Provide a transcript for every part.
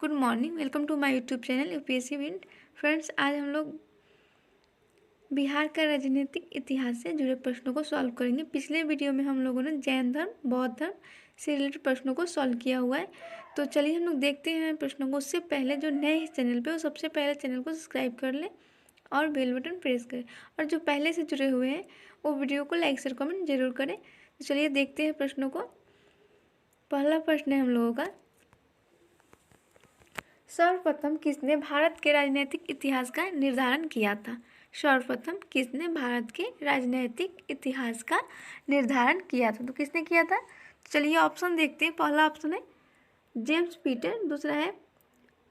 Good morning, welcome to my YouTube channel UPSC wind. Friends, आज हम लोग बिहार का राजनीतिक इतिहास से जुड़े प्रश्नों को सॉल्व करेंगे। पिछले वीडियो में हम लोगों ने जैन धर्म, बौद्ध धर्म से रिलेटेड प्रश्नों को सॉल्व किया हुआ है। तो चलिए हम लोग देखते हैं प्रश्नों को। उससे पहले जो नए इस चैनल पे, वो सबसे पहले चैनल को सब्सक्राइब कर लें और बेल बटन प्रेस करें। और जो पहले से जुड़े हुए हैं वो वीडियो को लाइक शेयर कमेंट जरूर करें। तो चलिए देखते हैं प्रश्नों को। पहला प्रश्न है हम लोगों का, सर्वप्रथम किसने भारत के राजनीतिक इतिहास का निर्धारण किया था? सर्वप्रथम किसने भारत के राजनीतिक इतिहास का निर्धारण किया था? तो किसने किया था? चलिए ऑप्शन देखते हैं। पहला ऑप्शन है जेम्स पीटर, दूसरा है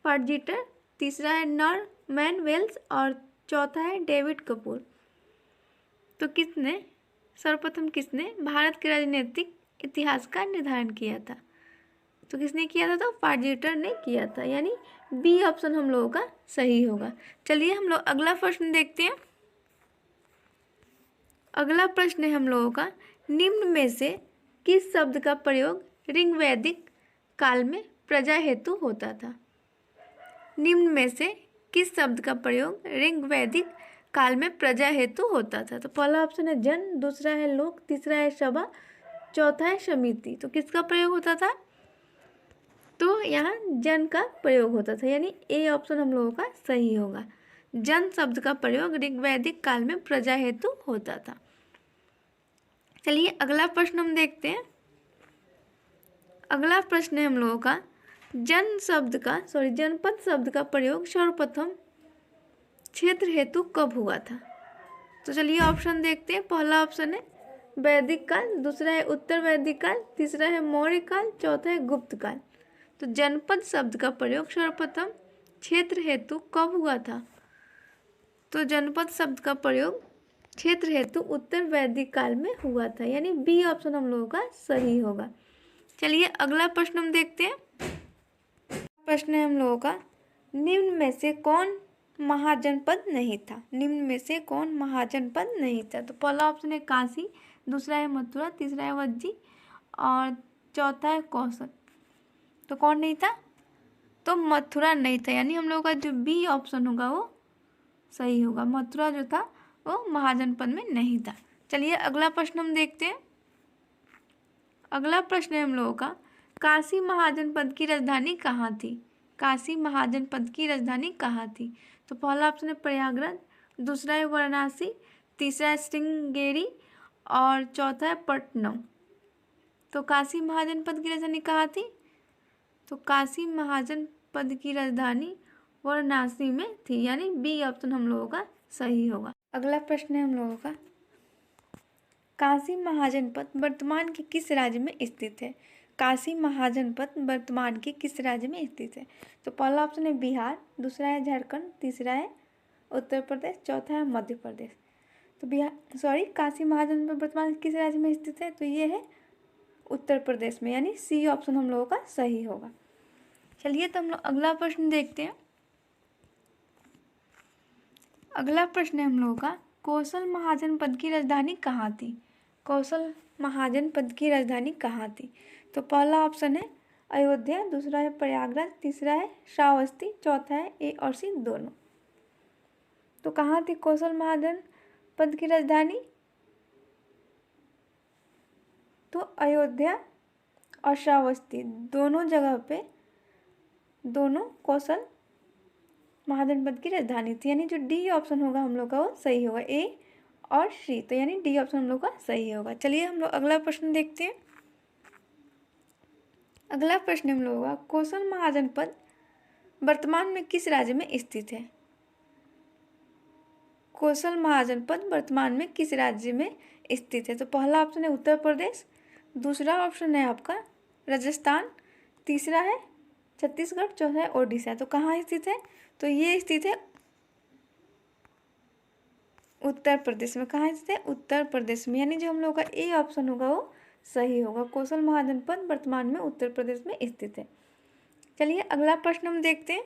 पार्जीटर, तीसरा है नॉर्मैन वेल्स और चौथा है डेविड कपूर। तो किसने सर्वप्रथम किसने भारत के राजनीतिक इतिहास का निर्धारण किया था? तो किसने किया था? तो पार्जीटर ने किया था, यानी बी ऑप्शन हम लोगों का सही होगा। चलिए हम लोग अगला प्रश्न देखते हैं। अगला प्रश्न है हम लोगों का, निम्न में से किस शब्द का प्रयोग ऋग्वैदिक काल में प्रजा हेतु होता था? निम्न में से किस शब्द का प्रयोग ऋग्वैदिक काल में प्रजा हेतु होता था? तो पहला ऑप्शन है जन, दूसरा है लोक, तीसरा है सभा, चौथा है समिति। तो किसका प्रयोग होता था? तो यहाँ जन का प्रयोग होता था, यानी ए ऑप्शन हम लोगों का सही होगा। जन शब्द का प्रयोग ऋग्वैदिक काल में प्रजा हेतु होता था। चलिए अगला प्रश्न हम देखते हैं। अगला प्रश्न है हम लोगों का, जनपद शब्द का प्रयोग सर्वप्रथम क्षेत्र हेतु कब हुआ था? तो चलिए ऑप्शन देखते हैं। पहला ऑप्शन है वैदिक काल, दूसरा है उत्तर वैदिक काल, तीसरा है मौर्य काल, चौथा है गुप्त काल। तो जनपद शब्द का प्रयोग सर्वप्रथम क्षेत्र हेतु कब हुआ था? तो जनपद शब्द का प्रयोग क्षेत्र हेतु उत्तर वैदिक काल में हुआ था, यानी बी ऑप्शन हम लोगों का सही होगा। चलिए अगला प्रश्न हम देखते हैं। प्रश्न है हम लोगों का, निम्न में से कौन महाजनपद नहीं था? निम्न में से कौन महाजनपद नहीं था? तो पहला ऑप्शन है काशी, दूसरा है मथुरा, तीसरा है वज्जी और चौथा है कौशल। तो कौन नहीं था? तो मथुरा नहीं था, यानी हम लोगों का जो बी ऑप्शन होगा वो सही होगा। मथुरा जो था वो महाजनपद में नहीं था। चलिए अगला प्रश्न हम देखते हैं। अगला प्रश्न है हम लोगों का, काशी महाजनपद की राजधानी कहाँ थी? काशी महाजनपद की राजधानी कहाँ थी? तो पहला ऑप्शन है प्रयागराज, दूसरा है वाराणसी, तीसरा है श्रृंगेरी और चौथा है पटना। तो काशी महाजनपद की राजधानी कहाँ थी? तो काशी महाजनपद की राजधानी वाराणसी में थी, यानी बी ऑप्शन हम लोगों का सही होगा। अगला प्रश्न है हम लोगों का, काशी महाजनपद वर्तमान के किस राज्य में स्थित है? काशी महाजनपद वर्तमान के किस राज्य में स्थित है? तो पहला ऑप्शन है बिहार, दूसरा है झारखंड, तीसरा है उत्तर प्रदेश, चौथा है मध्य प्रदेश। तो काशी महाजनपद वर्तमान किस राज्य में स्थित है? तो ये है उत्तर प्रदेश में, यानी सी ऑप्शन हम लोगों का सही होगा। चलिए तो हम लोग अगला प्रश्न देखते हैं। अगला प्रश्न है हम लोगों का, कौशल महाजनपद की राजधानी कहाँ थी? कौशल महाजनपद की राजधानी कहाँ थी? तो पहला ऑप्शन है अयोध्या, दूसरा है प्रयागराज, तीसरा है श्रावस्ती, चौथा है ए और सी दोनों। तो कहाँ थी कौशल महाजनपद की राजधानी? तो अयोध्या और श्रावस्ती दोनों जगह पे दोनों कौशल महाजनपद की राजधानी थी, यानी जो डी ऑप्शन होगा हम लोग का वो सही होगा, ए और सी। तो यानी डी ऑप्शन हम लोग का सही होगा। चलिए हम लोग अगला प्रश्न देखते हैं। अगला प्रश्न हम लोग का, कौशल महाजनपद वर्तमान में किस राज्य में स्थित है? कौशल महाजनपद वर्तमान में किस राज्य में स्थित है? तो पहला ऑप्शन है उत्तर प्रदेश, दूसरा ऑप्शन है आपका राजस्थान, तीसरा है छत्तीसगढ़, चौथा है ओडिशा। तो कहाँ स्थित है? तो ये स्थित है उत्तर प्रदेश में। कहाँ स्थित है? उत्तर प्रदेश में, यानी जो हम लोग का ए ऑप्शन होगा वो सही होगा। कौशल महाजनपद वर्तमान में उत्तर प्रदेश में स्थित है। चलिए अगला प्रश्न हम देखते हैं।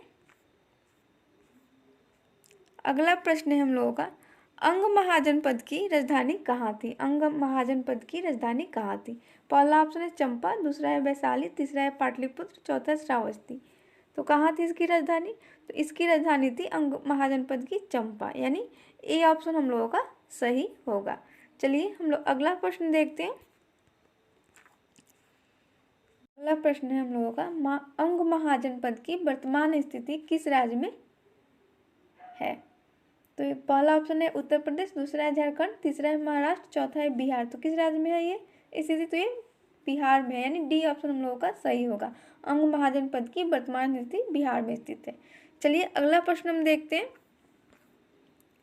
अगला प्रश्न है हम लोगों का, अंग महाजनपद की राजधानी कहाँ थी? अंग महाजनपद की राजधानी कहाँ थी? पहला ऑप्शन है चंपा, दूसरा है वैशाली, तीसरा है पाटलिपुत्र, चौथा है श्रावस्ती। तो कहाँ थी इसकी राजधानी? तो इसकी राजधानी थी अंग महाजनपद की चंपा, यानी ए ऑप्शन हम लोगों का सही होगा। चलिए हम लोग अगला प्रश्न देखते हैं। अगला प्रश्न है हम लोगों का अंग महाजनपद की वर्तमान स्थिति किस राज्य में है? तो ये पहला ऑप्शन है उत्तर प्रदेश, दूसरा है झारखंड, तीसरा है महाराष्ट्र, चौथा है बिहार। तो किस राज्य में है ये स्थिति? तो ये बिहार में है, यानी डी ऑप्शन हम लोगों का सही होगा। अंग महाजनपद की वर्तमान स्थिति बिहार में स्थित है। चलिए अगला प्रश्न हम देखते हैं।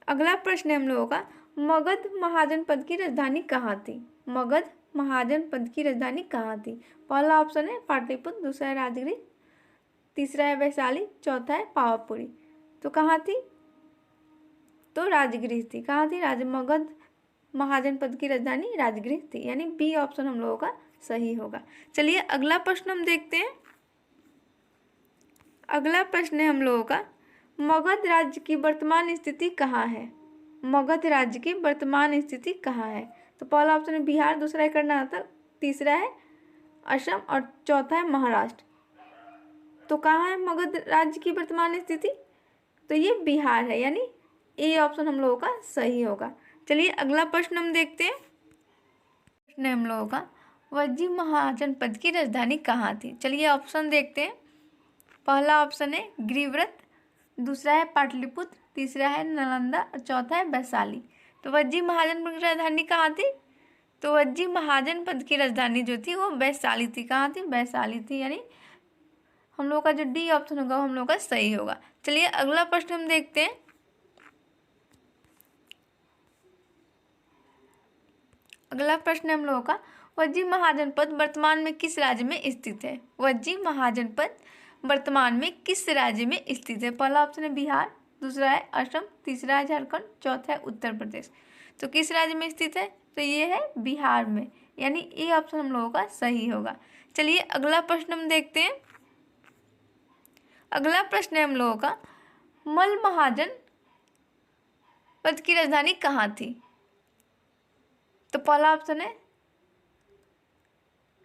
अगला प्रश्न है हम लोगों का मगध महाजनपद की राजधानी कहाँ थी? मगध महाजनपद की राजधानी कहाँ थी? पहला ऑप्शन है पाटलिपुत्र, दूसरा है राजगृह, तीसरा है वैशाली, चौथा है पावापुरी। तो कहाँ थी? तो राजगृह थी। कहाँ थी? मगध महाजनपद की राजधानी राजगृह थी, यानी बी ऑप्शन हम लोगों का सही होगा। चलिए अगला प्रश्न हम देखते हैं। अगला प्रश्न है हम लोगों का मगध राज्य की वर्तमान स्थिति कहाँ है? मगध राज्य की वर्तमान स्थिति कहाँ है? तो पहला ऑप्शन है बिहार, दूसरा है कर्नाटक, तीसरा है असम और चौथा है महाराष्ट्र। तो कहाँ है मगध राज्य की वर्तमान स्थिति? तो ये बिहार है, यानी ए ऑप्शन हम लोगों का सही होगा। चलिए अगला प्रश्न हम देखते हैं। प्रश्न है हम लोगों का वज्जी महाजनपद की राजधानी कहाँ थी? चलिए ऑप्शन देखते हैं। पहला ऑप्शन है गिरिव्रत, दूसरा है पाटलिपुत्र, तीसरा है नालंदा और चौथा है वैशाली। तो वज्जी महाजनपद की राजधानी कहाँ थी? तो वज्जी महाजनपद की राजधानी जो थी वो वैशाली थी। कहाँ थी? वैशाली थी, यानी हम लोग का जो डी ऑप्शन होगा वो हम लोग का सही होगा। चलिए अगला प्रश्न हम देखते हैं। अगला प्रश्न है हम लोगों का वज्जी महाजनपद वर्तमान में किस राज्य में स्थित है? वज्जी महाजनपद वर्तमान में किस राज्य में स्थित है? पहला ऑप्शन है बिहार, दूसरा है असम, तीसरा है झारखंड, चौथा है उत्तर प्रदेश। तो किस राज्य में स्थित है? तो ये है बिहार में, यानी ए ऑप्शन हम लोगों का सही होगा। चलिए अगला प्रश्न हम देखते हैं। अगला प्रश्न है हम लोगों का मल महाजनपद की राजधानी कहाँ थी? तो पहला ऑप्शन है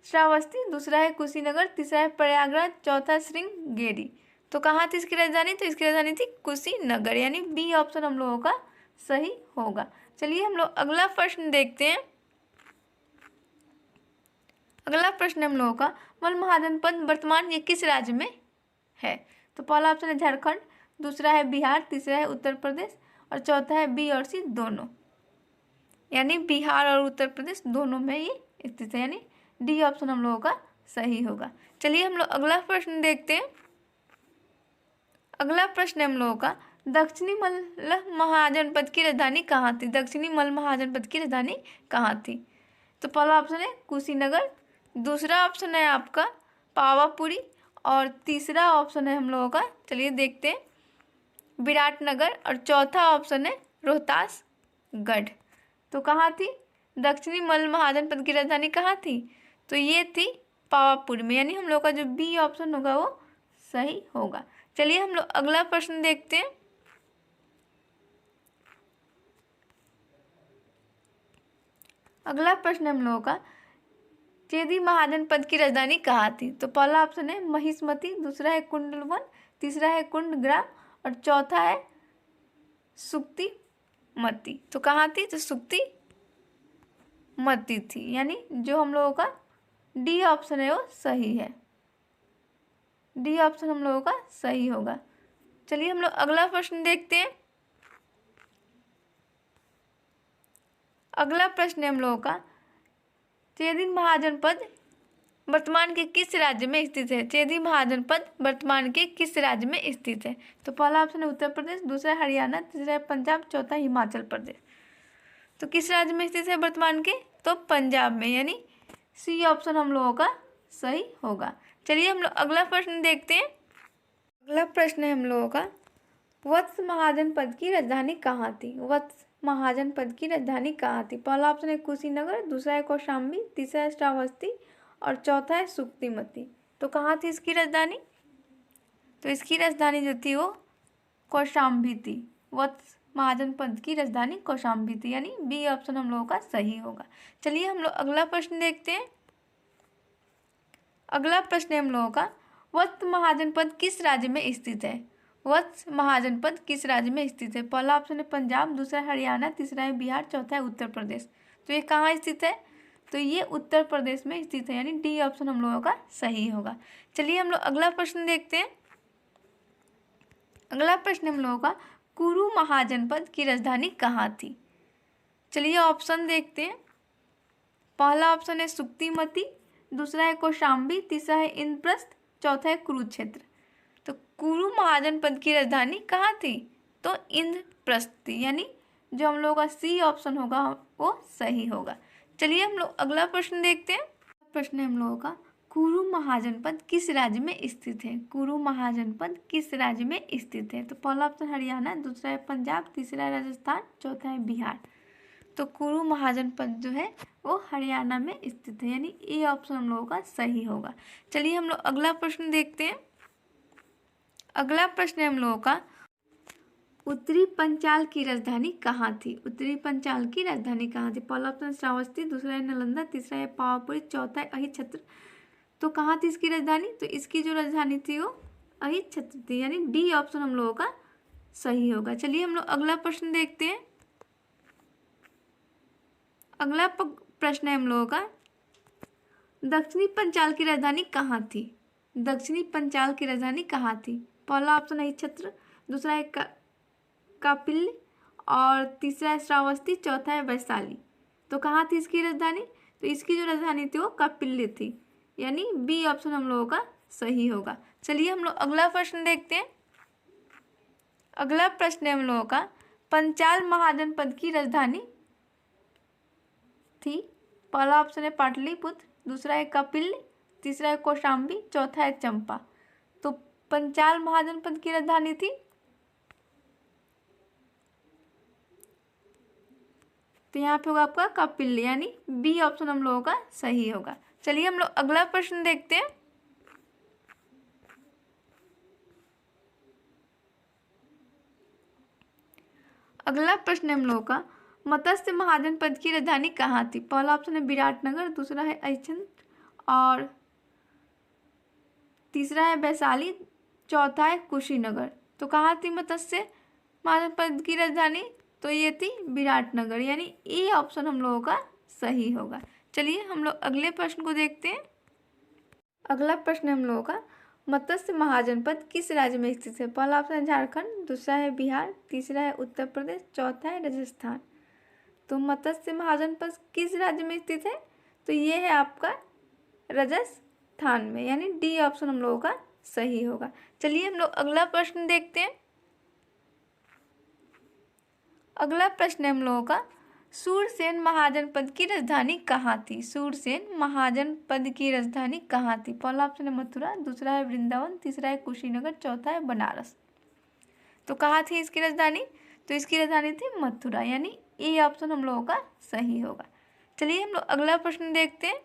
श्रावस्ती, दूसरा है कुशीनगर, तीसरा है प्रयागराज, चौथा श्रृंगेरी। तो कहाँ थी इसकी राजधानी? तो इसकी राजधानी थी कुशीनगर, यानी बी ऑप्शन हम लोगों का सही होगा। चलिए हम लोग अगला प्रश्न देखते हैं। अगला प्रश्न हम लोगों का मल महाजनपद वर्तमान ये किस राज्य में है? तो पहला ऑप्शन है झारखंड, दूसरा है बिहार, तीसरा है उत्तर प्रदेश और चौथा है बी और सी दोनों, यानी बिहार और उत्तर प्रदेश दोनों में ये स्थित है, यानी डी ऑप्शन हम लोगों का सही होगा। चलिए हम लोग अगला प्रश्न देखते हैं। अगला प्रश्न है हम लोगों का दक्षिणी मल्ल महाजनपद की राजधानी कहाँ थी? दक्षिणी मल्ल महाजनपद की राजधानी कहाँ थी? तो पहला ऑप्शन है कुशीनगर, दूसरा ऑप्शन है आपका पावापुरी और तीसरा ऑप्शन है हम लोगों का, चलिए देखते हैं, विराटनगर और चौथा ऑप्शन है रोहतासगढ़। तो कहाँ थी? दक्षिणी मल्ल महाजनपद की राजधानी कहाँ थी? तो ये थी पावापुर में, यानी हम लोग का जो बी ऑप्शन होगा वो सही होगा। चलिए हम लोग अगला प्रश्न देखते हैं। अगला प्रश्न हम लोगों का चेदी महाजनपद की राजधानी कहाँ थी? तो पहला ऑप्शन है महिष्मती, दूसरा है कुंडलवन, तीसरा है कुंडग्राम और चौथा है सुक्तिमती। तो कहाँ थी? तो सुक्तिमती थी, यानी जो हम लोगों का डी ऑप्शन है वो सही है। डी ऑप्शन हम लोगों का सही होगा। चलिए हम लोग अगला प्रश्न देखते हैं। अगला प्रश्न है हम लोगों का चेदी महाजनपद वर्तमान के किस राज्य में स्थित है? चेदी महाजनपद वर्तमान के किस राज्य में स्थित है? तो पहला ऑप्शन है उत्तर प्रदेश, दूसरा है हरियाणा, तीसरा है पंजाब, चौथा हिमाचल प्रदेश। तो किस राज्य में स्थित है वर्तमान के? तो पंजाब में, यानी सी ऑप्शन हम लोगों का सही होगा। चलिए हम लोग अगला प्रश्न देखते हैं। अगला प्रश्न है हम लोगों का वत्स महाजनपद की राजधानी कहाँ थी? वत्स महाजनपद की राजधानी कहाँ थी? पहला ऑप्शन है कुशीनगर, दूसरा है कौशाम्बी, तीसरा है श्रावस्ती और चौथा है सुक्तिमती। तो कहाँ थी इसकी राजधानी? तो इसकी राजधानी जो थी वो कौशाम्बी थी। वत्स महाजनपद की राजधानी कौशाम्बी थी, यानी बी ऑप्शन हम लोगों का सही होगा। चलिए हम लोग अगला प्रश्न देखते हैं। अगला प्रश्न है हम लोगों का वत्स महाजनपद किस राज्य में स्थित है? वत्स महाजनपद किस राज्य में स्थित है? पहला ऑप्शन है पंजाब, दूसरा है हरियाणा, तीसरा है बिहार, चौथा है उत्तर प्रदेश। तो ये कहाँ स्थित है? तो ये उत्तर प्रदेश में स्थित है, यानी डी ऑप्शन हम लोगों का सही होगा। चलिए हम लोग अगला प्रश्न देखते हैं। अगला प्रश्न हम लोगों का कुरु महाजनपद की राजधानी कहाँ थी? चलिए ऑप्शन देखते हैं। पहला ऑप्शन है सुक्तिमती, दूसरा है कौशाम्बी, तीसरा है इंद्रप्रस्थ, चौथा है कुरुक्षेत्र। तो कुरु महाजनपद की राजधानी कहाँ थी? तो इंद्रप्रस्थ थी, यानी जो हम लोगों का सी ऑप्शन होगा वो सही होगा। चलिए हम लोग अगला प्रश्न देखते हैं। प्रश्न है हम लोगों का कुरु महाजनपद किस राज्य में स्थित है? कुरु महाजनपद किस राज्य में स्थित है? तो पहला ऑप्शन हरियाणा, दूसरा है पंजाब, तीसरा है राजस्थान, चौथा है बिहार। तो कुरु महाजनपद जो है वो हरियाणा में स्थित है, यानी ए ऑप्शन हम लोगों का सही होगा। चलिए हम लोग अगला प्रश्न देखते हैं। अगला प्रश्न है हम लोगों का उत्तरी पंचाल की राजधानी कहाँ थी? उत्तरी पंचाल की राजधानी कहाँ थी? पहला ऑप्शन श्रावस्ती, दूसरा है नालंदा, तीसरा है पावापुरी, चौथा है अहिच्छत्र। तो कहाँ थी इसकी राजधानी? तो इसकी जो राजधानी थी वो अहिच्छत्र थी, यानी डी ऑप्शन हम लोगों का सही होगा। चलिए हम लोग अगला प्रश्न देखते हैं। अगला प्रश्न है हम लोगों का दक्षिणी पंचाल की राजधानी कहाँ थी? दक्षिणी पंचाल की राजधानी कहाँ थी? पहला ऑप्शन है अहिच्छत्र, दूसरा है कापिल्य और तीसरा है श्रावस्ती, चौथा है वैशाली। तो कहाँ थी इसकी राजधानी? तो इसकी जो राजधानी थी वो कापिल्य थी, यानी बी ऑप्शन हम लोगों का सही होगा। चलिए हम लोग अगला प्रश्न देखते हैं। अगला प्रश्न है हम लोगों का पंचाल महाजनपद की राजधानी थी। पहला ऑप्शन है पाटलिपुत्र, दूसरा है कपिल्य, तीसरा है कौशाम्बी, चौथा है चंपा। तो पंचाल महाजनपद की राजधानी थी तो यहाँ पे होगा आपका कपिल्य, यानी बी ऑप्शन हम लोगों का सही होगा। चलिए हम लोग अगला प्रश्न देखते हैं। अगला प्रश्न है हम लोगों का मत्स्य महाजनपद की राजधानी कहाँ थी? पहला ऑप्शन है विराटनगर, दूसरा है अहिच्छत्र और तीसरा है वैशाली, चौथा है कुशीनगर। तो कहाँ थी मत्स्य महाजनपद की राजधानी? तो ये थी विराटनगर, यानी ए ऑप्शन हम लोगों का सही होगा। चलिए हम लोग अगले प्रश्न को देखते हैं। अगला प्रश्न है हम लोगों का मत्स्य महाजनपद किस राज्य में स्थित है? पहला ऑप्शन है झारखंड, दूसरा है बिहार, तीसरा है उत्तर प्रदेश, चौथा है राजस्थान। तो मत्स्य महाजनपद किस राज्य में स्थित है? तो ये है आपका राजस्थान में, यानी डी ऑप्शन हम लोगों का सही होगा। चलिए हम लोग अगला प्रश्न देखते हैं। अगला प्रश्न है हम लोगों का सूरसेन महाजनपद की राजधानी कहाँ थी? सूरसेन महाजनपद की राजधानी कहाँ थी? पहला ऑप्शन है मथुरा, दूसरा है वृंदावन, तीसरा है कुशीनगर, चौथा है बनारस। तो कहाँ थी इसकी राजधानी? तो इसकी राजधानी थी मथुरा, यानी ए ऑप्शन हम लोगों का सही होगा। चलिए हम लोग अगला प्रश्न देखते हैं।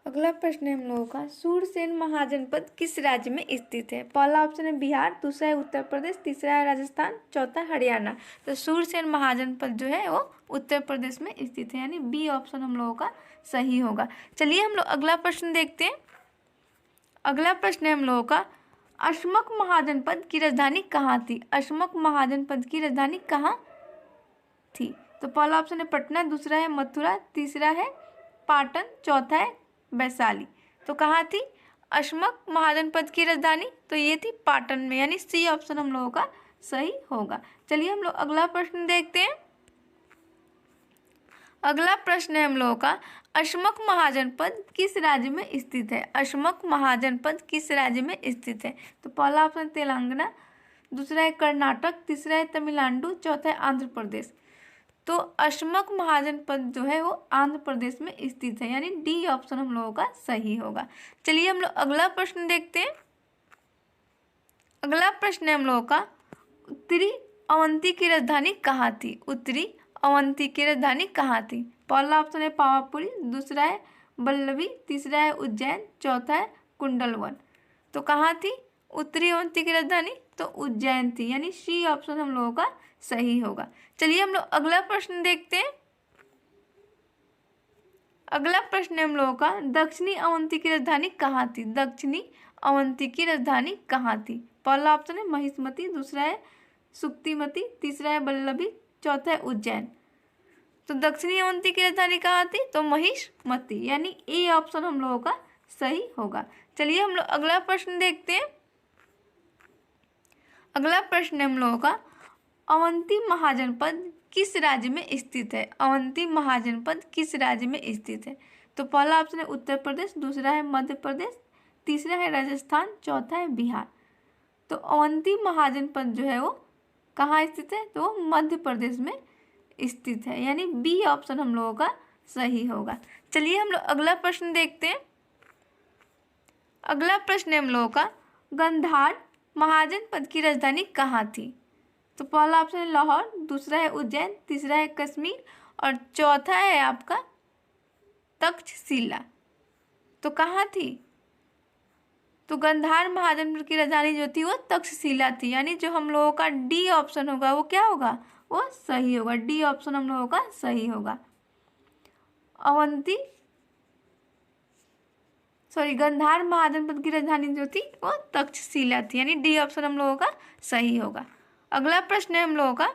अगला प्रश्न है हम लोगों का सूरसेन महाजनपद किस राज्य में स्थित है? पहला ऑप्शन है बिहार, दूसरा है उत्तर प्रदेश, तीसरा है राजस्थान, चौथा है हरियाणा। तो सूरसेन महाजनपद जो है वो उत्तर प्रदेश में स्थित है, यानी बी ऑप्शन हम लोगों का सही होगा। चलिए हम लोग अगला प्रश्न देखते हैं। अगला प्रश्न है हम लोगों का अशमक महाजनपद की राजधानी कहाँ थी? अशमक महाजनपद की राजधानी कहाँ थी? तो पहला ऑप्शन है पटना, दूसरा है मथुरा, तीसरा है पाटन, चौथा है वैशाली। तो कहाँ थी अशमक महाजनपद की राजधानी? तो ये थी पाटन में, यानी सी ऑप्शन हम लोगों का सही होगा। चलिए हम लोग अगला प्रश्न देखते हैं। अगला प्रश्न है हम लोगों का अशमक महाजनपद किस राज्य में स्थित है? अशमक महाजनपद किस राज्य में स्थित है? तो पहला ऑप्शन तेलंगाना, दूसरा है कर्नाटक, तीसरा है तमिलनाडु, चौथा है आंध्र प्रदेश। तो अशमक महाजनपद जो है वो आंध्र प्रदेश में स्थित है, यानी डी ऑप्शन हम लोगों का सही होगा। चलिए हम लोग अगला प्रश्न देखते हैं। अगला प्रश्न है हम लोगों का उत्तरी अवंती की राजधानी कहाँ थी? उत्तरी अवंती की राजधानी कहाँ थी? पहला ऑप्शन है पावापुरी, दूसरा है बल्लभी, तीसरा है उज्जैन, चौथा है कुंडलवन। तो कहाँ थी उत्तरी अवंती की राजधानी? तो उज्जैन थी, यानी सी ऑप्शन हम लोगों का सही होगा। चलिए हम लोग अगला प्रश्न देखते हैं। अगला प्रश्न है हम लोगों का दक्षिणी अवंती की राजधानी कहाँ थी? दक्षिणी अवंती की राजधानी कहाँ थी? पहला ऑप्शन है महिष्मती, दूसरा है सुक्तिमती, तीसरा है वल्लभी, चौथा है उज्जैन। तो दक्षिणी अवंती की राजधानी कहाँ थी? तो महिष्मती, यानी ए ऑप्शन हम लोगों का सही होगा। चलिए हम लोग अगला प्रश्न देखते हैं। अगला प्रश्न है हम लोगों का, अवंती महाजनपद किस राज्य में स्थित है? अवंती महाजनपद किस राज्य में स्थित है? तो पहला ऑप्शन है उत्तर प्रदेश, दूसरा है मध्य प्रदेश, तीसरा है राजस्थान, चौथा है बिहार। तो अवंती महाजनपद जो है वो कहाँ स्थित है? तो वो मध्य प्रदेश में स्थित है, यानी बी ऑप्शन हम लोगों का सही होगा। चलिए हम लोग अगला प्रश्न देखते हैं। अगला प्रश्न है हम लोगों का, गांधार महाजनपद की राजधानी कहाँ थी? तो पहला ऑप्शन है लाहौर, दूसरा है उज्जैन, तीसरा है कश्मीर और चौथा है आपका तक्षशिला। तो कहाँ थी? तो गांधार महाजनपद की राजधानी जो थी वो तक्षशिला थी, यानी जो हम लोगों का डी ऑप्शन होगा वो क्या होगा? वो सही होगा। डी ऑप्शन हम लोगों का सही होगा। गांधार महाजनपद की राजधानी जो थी वो तक्षशिला थी, यानी डी ऑप्शन हम लोगों का सही होगा। अगला प्रश्न है हम लोगों का,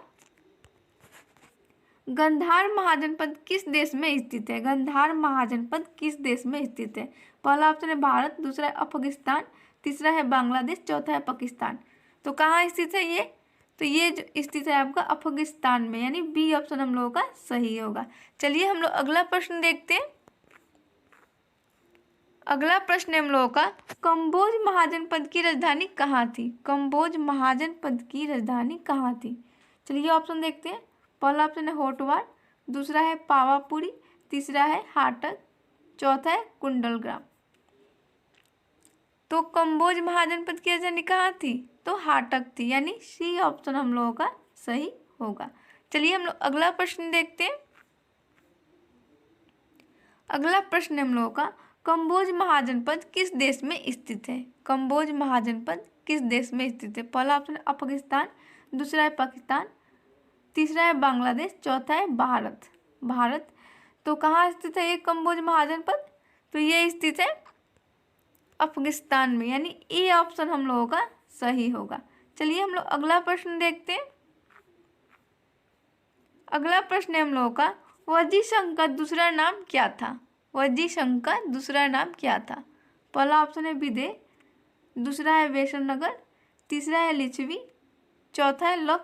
गांधार महाजनपद किस देश में स्थित है? गांधार महाजनपद किस देश में स्थित है? पहला ऑप्शन है भारत, दूसरा है अफगानिस्तान, तीसरा है बांग्लादेश, चौथा है पाकिस्तान। तो कहाँ स्थित है ये? तो ये जो स्थित है आपका अफगानिस्तान में, यानी बी ऑप्शन हम लोगों का सही होगा। चलिए हम लोग अगला प्रश्न देखते हैं। अगला प्रश्न है हम लोगों का, कंबोज महाजनपद की राजधानी कहाँ थी? कंबोज महाजनपद की राजधानी कहाँ थी? चलिए ऑप्शन देखते हैं। पहला ऑप्शन है होटवार, दूसरा है पावापुरी, तीसरा है हाटक, चौथा है कुंडलग्राम। तो कंबोज महाजनपद की राजधानी कहाँ थी? तो हाटक थी, यानी सी ऑप्शन हम लोगों का सही होगा। चलिए हम लोग अगला प्रश्न देखते हैं। अगला प्रश्न है हम लोगों का, कंबोज महाजनपद किस देश में स्थित है? कंबोज महाजनपद किस देश में स्थित है? पहला ऑप्शन है अफगानिस्तान, दूसरा है पाकिस्तान, तीसरा है बांग्लादेश, चौथा है भारत। तो कहाँ स्थित है ये कंबोज महाजनपद? तो ये स्थित है अफगानिस्तान में, यानी ए ऑप्शन हम लोगों का सही होगा। चलिए हम लोग अगला प्रश्न देखते हैं। अगला प्रश्न है हम लोगों का, वज्जी संघ का दूसरा नाम क्या था? वज्जी संघ का दूसरा नाम क्या था? पहला ऑप्शन है विदेह, दूसरा है वैष्णवनगर, तीसरा है लिच्छवी, चौथा है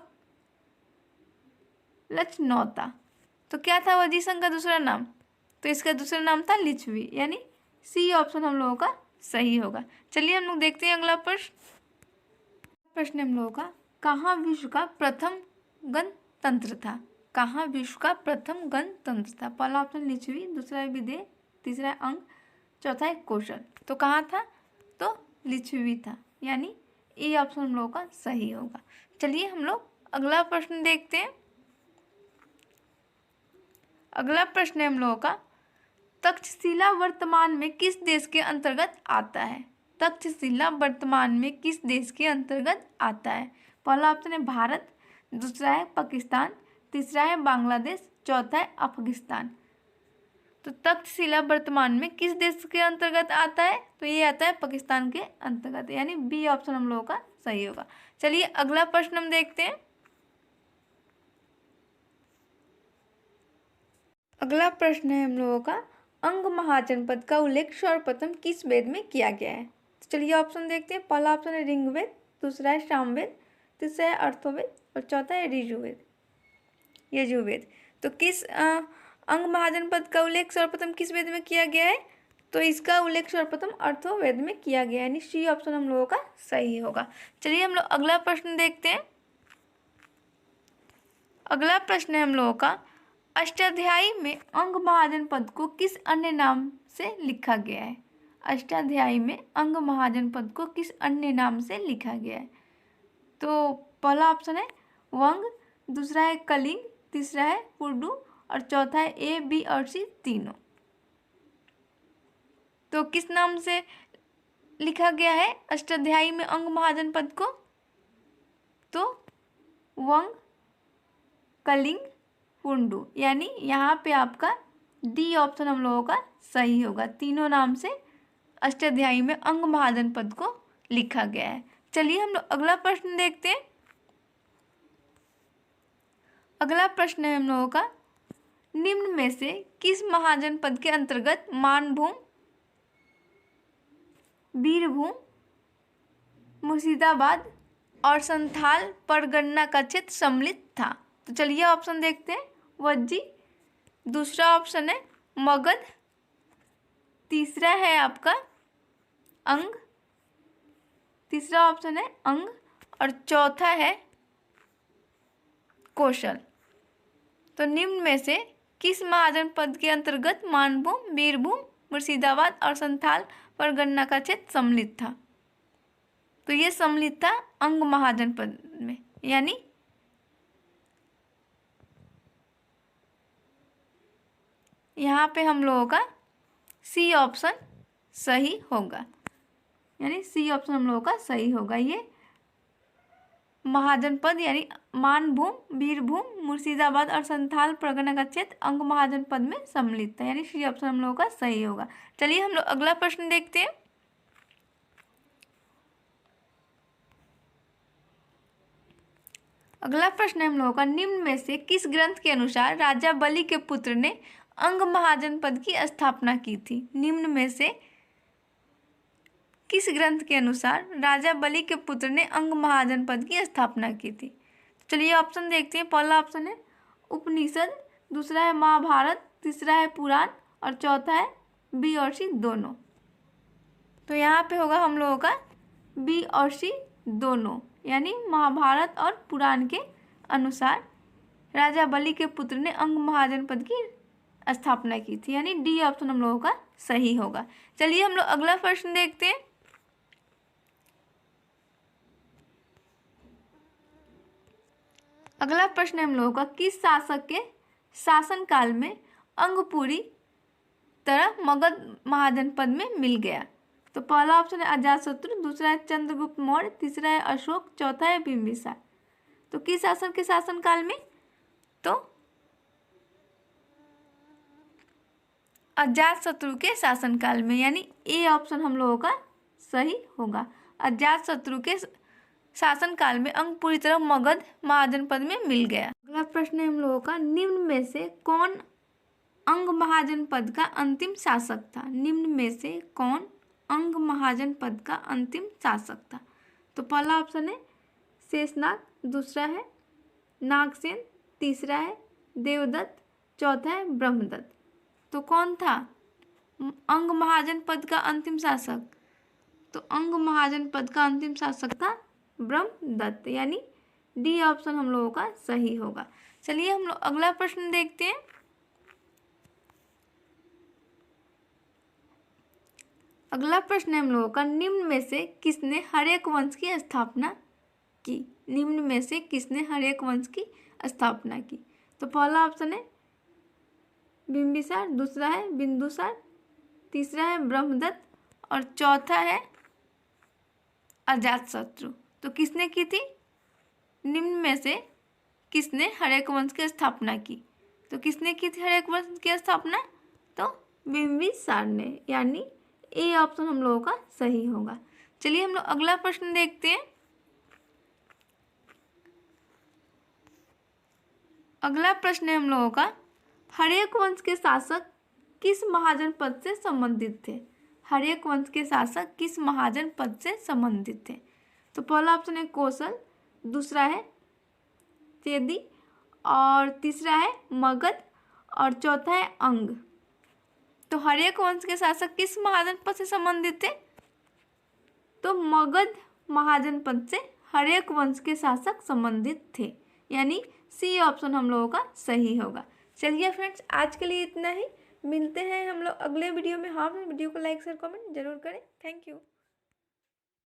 लचनौता। तो क्या था वज्जी संघ का दूसरा नाम? तो इसका दूसरा नाम था लिच्छवी, यानी सी ऑप्शन हम लोगों का सही होगा। चलिए हम लोग देखते हैं अगला प्रश्न हम लोगों का, कहाँ विश्व का प्रथम गणतंत्र था? कहाँ विश्व का प्रथम गणतंत्र था? पहला ऑप्शन लिच्छवी, दूसरा है विदेह, तीसरा है अंग, चौथा है कौशल। तो कहाँ था? तो लिच्छवी था, यानी ए ऑप्शन हम लोगों का सही होगा। चलिए हम लोग अगला प्रश्न देखते हैं। अगला प्रश्न है हम लोगों का, तक्षशिला वर्तमान में किस देश के अंतर्गत आता है? तक्षशिला वर्तमान में किस देश के अंतर्गत आता है? पहला ऑप्शन है भारत, दूसरा है पाकिस्तान, तीसरा है बांग्लादेश, चौथा है अफगानिस्तान। तो तक्षशिला वर्तमान में किस देश के अंतर्गत आता है? तो ये आता है पाकिस्तान के अंतर्गत, यानी बी ऑप्शन हम लोगों का सही होगा। चलिए अगला प्रश्न हम देखते हैं। अगला प्रश्न है हम लोगों का, अंग महाजनपद का उल्लेख सर्वप्रथम किस वेद में किया गया है? तो चलिए ऑप्शन देखते हैं। पहला ऑप्शन है ऋग्वेद, दूसरा है सामवेद, तीसरा है अर्थवेद और चौथा है यजुर्वेद। तो किस अंग महाजनपद का उल्लेख सर्वप्रथम किस वेद में किया गया है? तो इसका उल्लेख सर्वप्रथम अर्थवेद में किया गया है, यानी सी ऑप्शन हम लोगों का सही होगा। चलिए हम लोग अगला प्रश्न देखते हैं। अगला प्रश्न है हम लोगों का, अष्टाध्यायी में अंग महाजनपद को किस अन्य नाम से लिखा गया है? अष्टाध्यायी में अंग महाजनपद को किस अन्य नाम से लिखा गया है? तो पहला ऑप्शन है वंग, दूसरा है कलिंग, तीसरा है पुर्डू और चौथा है ए, बी और सी तीनों। तो किस नाम से लिखा गया है अष्टाध्यायी में अंग महाजनपद को? तो वंग, कलिंग, पुंडू, यानी यहाँ पे आपका डी ऑप्शन हम लोगों का सही होगा। तीनों नाम से अष्टाध्यायी में अंग महाजनपद को लिखा गया है। चलिए हम लोग अगला प्रश्न देखते हैं। अगला प्रश्न है हम लोगों का, निम्न में से किस महाजनपद के अंतर्गत मानभूम, बीरभूम, मुर्शिदाबाद और संथाल परगन्ना का क्षेत्र सम्मिलित था? तो चलिए ऑप्शन देखते हैं। वज्जी, दूसरा ऑप्शन है मगध, तीसरा है आपका अंग, तीसरा ऑप्शन है अंग और चौथा है कौशल। तो निम्न में से किस महाजनपद के अंतर्गत मानभूम, बीरभूम, मुर्शिदाबाद और संथाल परगन्ना का क्षेत्र सम्मिलित था? तो ये सम्मिलित था अंग महाजनपद में, यानी यहाँ पे हम लोगों का सी ऑप्शन सही होगा, यानी सी ऑप्शन हम लोगों का सही होगा। ये महाजनपद यानी मानभूम, बीरभूम, मुर्शिदाबाद और संथाल परगना का क्षेत्र अंग महाजनपद में सम्मिलित था, यानी सी ऑप्शन हम लोगों का सही होगा। चलिए हम लोग अगला प्रश्न देखते हैं। अगला प्रश्न है हम लोगों का, निम्न में से किस ग्रंथ के अनुसार राजा बलि के पुत्र ने अंग महाजनपद की स्थापना की थी? निम्न में से किस ग्रंथ के अनुसार राजा बलि के पुत्र ने अंग महाजनपद की स्थापना की थी? चलिए ऑप्शन देखते हैं। पहला ऑप्शन है उपनिषद, दूसरा है महाभारत, तीसरा है पुराण और चौथा है बी और सी दोनों। तो यहाँ पे होगा हम लोगों का बी और सी दोनों, यानी महाभारत और पुराण के अनुसार राजा बलि के पुत्र ने अंग महाजनपद की स्थापना की थी, यानी डी ऑप्शन हम लोगों का सही होगा। चलिए हम लोग अगला प्रश्न देखते हैं। अगला प्रश्न है हम लोगों का, किस शासक के शासनकाल में अंग पूरी तरह मगध महाजनपद में मिल गया? तो पहला ऑप्शन है अजातशत्रु, दूसरा है चंद्रगुप्त मौर्य, तीसरा है अशोक, चौथा है बिंबिसार। तो किस शासक के शासनकाल में? तो अजातशत्रु के शासनकाल में, यानी ए ऑप्शन हम लोगों का सही होगा। अजातशत्रु के शासनकाल में अंग पूरी तरह मगध महाजनपद में मिल गया। अगला प्रश्न है हम लोगों का, निम्न में से कौन अंग महाजनपद का अंतिम शासक था? निम्न में से कौन अंग महाजनपद का अंतिम शासक था? तो पहला ऑप्शन है शेषनाग, दूसरा है नागसेन, तीसरा है देवदत्त, चौथा है ब्रह्मदत्त। तो कौन था अंग महाजनपद का अंतिम शासक? तो अंग महाजनपद का अंतिम शासक था ब्रह्मदत्त, यानी डी ऑप्शन हम लोगों का सही होगा। चलिए हम लोग अगला प्रश्न देखते हैं। अगला प्रश्न है हम लोगों का, निम्न में से किसने हर्यक वंश की स्थापना की? निम्न में से किसने हर्यक वंश की स्थापना की? तो पहला ऑप्शन है बिंबिसार, दूसरा है बिंदुसार, तीसरा है ब्रह्मदत्त और चौथा है अजातशत्रु। तो किसने की थी? निम्न में से किसने हर्यक वंश की स्थापना की? तो किसने की थी हर्यक वंश की स्थापना? तो बिंबिसार ने, यानी ए ऑप्शन हम लोगों का सही होगा। चलिए हम लोग अगला प्रश्न देखते हैं। अगला प्रश्न है हम लोगों का, हर्यक वंश के शासक किस महाजनपद से संबंधित थे? हर्यक वंश के शासक किस महाजनपद से संबंधित थे? तो पहला ऑप्शन है कौशल, दूसरा है चेदी और तीसरा है मगध और चौथा है अंग। तो हर्यक वंश के शासक किस महाजनपद से संबंधित थे? तो मगध महाजनपद से हर्यक वंश के शासक संबंधित थे, यानी सी ऑप्शन हम लोगों का सही होगा। चलिए फ्रेंड्स, आज के लिए इतना ही। मिलते हैं हम लोग अगले वीडियो में। हाँ, वीडियो को लाइक शेयर कमेंट जरूर करें। Thank you.